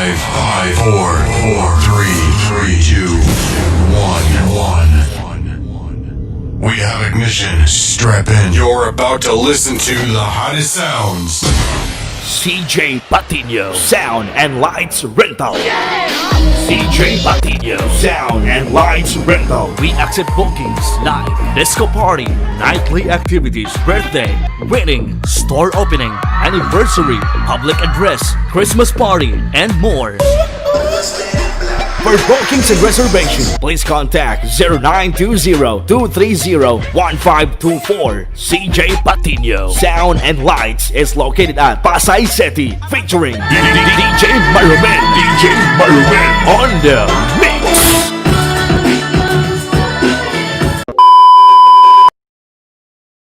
5, 4, 3, 2, 1. We have ignition. Strap in. You're about to listen to the hottest sounds. CJ-Patinios Sound and Lights Rental. CJ-Patinios Sound and Lights Rental. We accept bookings, night, disco party, nightly activities, birthday, wedding, store opening, anniversary, public address, Christmas party, and more. For bookings and reservations, please contact 0920-230-1524. CJ-Patinios Sound and Lights is located at Pasay City, featuring DJ Marumen on the